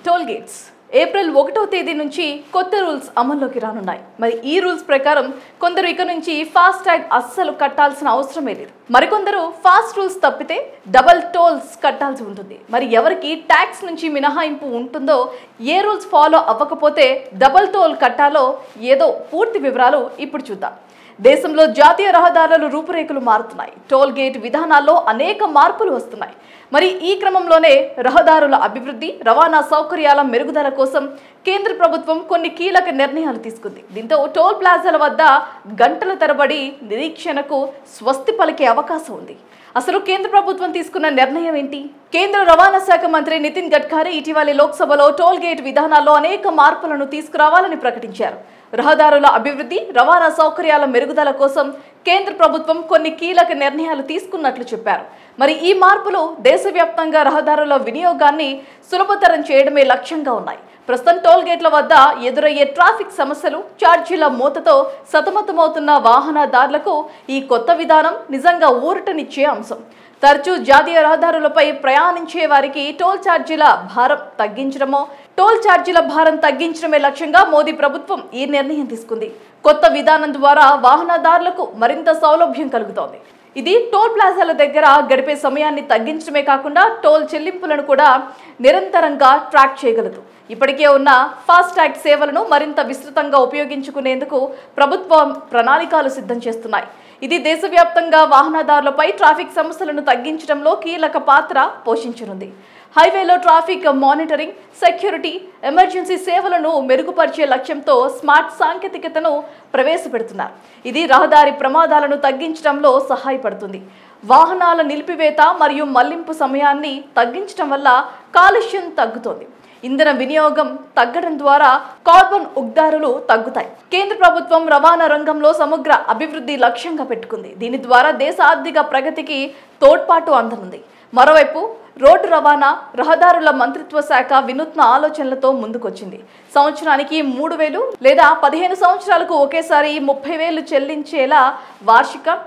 Toll gates April 1వ తేదీ నుంచి కొత్త రూల్స్ అమల్లోకి రానున్నాయి. మరి ఈ రూల్స్ ప్రకారం కొందరు ఇక నుంచి ఫాస్ట్ ట్యాగ్ అస్సలు కట్టాల్సిన అవసరమే లేదు. మరికొందరు ఫాస్ట్ రూల్స్ తప్పితే డబుల్ టోల్స్ కట్టాల్సి ఉంటుంది. మరి ఎవరికి ట్యాక్స్ నుంచి మినహాయింపు ఉంటుందో, ఏ రూల్స్ ఫాలో అవ్వకపోతే డబుల్ టోల్ కట్టాలో ఏదో పూర్తి వివరాలు ఇప్పుడు చూద్దాం. దేశంలో జాతీయ రహదారుల రూపురేఖలు మారుతున్నాయి. టోల్ గేట్ విధానాల్లో అనేక మార్పులు వస్తున్నాయి. మరి ఈ క్రమంలోనే రహదారుల అభివృద్ధి, రవాణా సౌకర్యాల మెరుగుదల కోసం కేంద్ర ప్రభుత్వం కొన్ని కీలక నిర్ణయాలు తీసుకుంది. దీంతో టోల్ ప్లాజాల వద్ద గంటల తరబడి నిరీక్షణకు స్వస్తి పలికే అవకాశం ఉంది. అసలు కేంద్ర ప్రభుత్వం తీసుకున్న నిర్ణయం ఏంటి? కేంద్ర రవాణా శాఖ మంత్రి నితిన్ గడ్కరీ ఇటీవల లోక్సభలో టోల్ గేట్ విధానాల్లో అనేక మార్పులను తీసుకురావాలని ప్రకటించారు. రహదారుల అభివృద్ధి, రవాణా సౌకర్యాల మెరుగుదల కోసం కేంద్ర ప్రభుత్వం కొన్ని కీలక నిర్ణయాలు తీసుకున్నట్లు చెప్పారు. మరి ఈ మార్పులు దేశవ్యాప్తంగా రహదారుల వినియోగాన్ని సులభతరం చేయడమే లక్ష్యంగా ఉన్నాయి. ప్రస్తుతం టోల్ గేట్ల వద్ద ఎదురయ్యే ట్రాఫిక్ సమస్యలు, ఛార్జీల మూతతో సతమతమవుతున్న వాహనదారులకు ఈ కొత్త విధానం నిజంగా ఊరటనిచ్చే అంశం. తరచూ జాతీయ రహదారులపై ప్రయాణించే వారికి టోల్ ఛార్జీల భారం తగ్గించడమే లక్ష్యంగా మోదీ ప్రభుత్వం ఈ నిర్ణయం తీసుకుంది. కొత్త విధానం ద్వారా వాహనదారులకు మరింత సౌలభ్యం కలుగుతోంది. ఇది టోల్ ప్లాజాల దగ్గర గడిపే సమయాన్ని తగ్గించడమే కాకుండా టోల్ చెల్లింపులను కూడా నిరంతరంగా ట్రాక్ చేయగలదు. ఇప్పటికే ఉన్న ఫాస్ట్ ట్యాగ్ సేవలను మరింత విస్తృతంగా ఉపయోగించుకునేందుకు ప్రభుత్వం ప్రణాళికలు సిద్ధం చేస్తున్నాయి. ఇది దేశవ్యాప్తంగా వాహనదారులపై ట్రాఫిక్ సమస్యలను తగ్గించడంలో కీలక పాత్ర పోషించనుంది. హైవేలో ట్రాఫిక్ మానిటరింగ్, సెక్యూరిటీ, ఎమర్జెన్సీ సేవలను మెరుగుపరిచే లక్ష్యంతో స్మార్ట్ సాంకేతికతను ప్రవేశపెడుతున్నారు. ఇది రహదారి ప్రమాదాలను తగ్గించడంలో సహాయపడుతుంది. వాహనాల నిలిపివేత మరియు మళ్లింపు సమయాన్ని తగ్గించడం వల్ల కాలుష్యం తగ్గుతోంది. ఇంధన వినియోగం తగ్గడం ద్వారా కార్బన్ ఉద్గారాలు తగ్గుతాయి. కేంద్ర ప్రభుత్వం రవాణా రంగంలో సమగ్ర అభివృద్ధి లక్ష్యంగా పెట్టుకుంది. దీని ద్వారా దేశ ఆర్థిక ప్రగతికి తోడ్పాటు అందనుంది. మరోవైపు రోడ్డు రవాణా, రహదారుల మంత్రిత్వ శాఖ వినూత్న ఆలోచనలతో ముందుకొచ్చింది. సంవత్సరానికి 3,000 లేదా 15 సంవత్సరాలకు ఒకేసారి 30,000 చెల్లించేలా వార్షిక,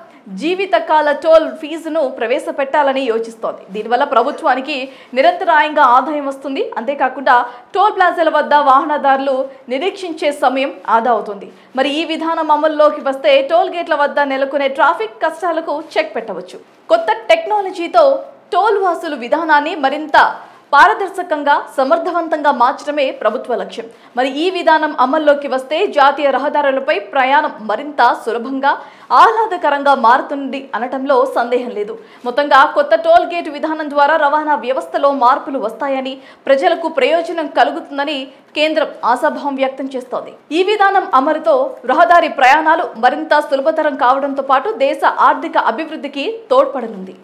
జీవితకాల టోల్ ఫీజును ప్రవేశపెట్టాలని యోచిస్తోంది. దీనివల్ల ప్రభుత్వానికి నిరంతరాయంగా ఆదాయం వస్తుంది. అంతేకాకుండా టోల్ ప్లాజాల వద్ద వాహనదారులు నిరీక్షించే సమయం ఆదా అవుతుంది. మరి ఈ విధానం అమల్లోకి వస్తే టోల్ గేట్ల వద్ద నెలకొనే ట్రాఫిక్ కష్టాలకు చెక్ పెట్టవచ్చు. కొత్త టెక్నాలజీతో టోల్ వసూలు విధానాన్ని మరింత పారదర్శకంగా, సమర్థవంతంగా మార్చడమే ప్రభుత్వ లక్ష్యం. మరి ఈ విధానం అమల్లోకి వస్తే జాతీయ రహదారులపై ప్రయాణం మరింత సులభంగా, ఆహ్లాదకరంగా మారుతుంది అనటంలో సందేహం లేదు. మొత్తంగా కొత్త టోల్ గేట్ విధానం ద్వారా రవాణా వ్యవస్థలో మార్పులు వస్తాయని, ప్రజలకు ప్రయోజనం కలుగుతుందని కేంద్రం ఆశాభావం వ్యక్తం చేస్తోంది. ఈ విధానం అమలుతో రహదారి ప్రయాణాలు మరింత సులభతరం కావడంతో పాటు దేశ ఆర్థిక అభివృద్ధికి తోడ్పడనుంది.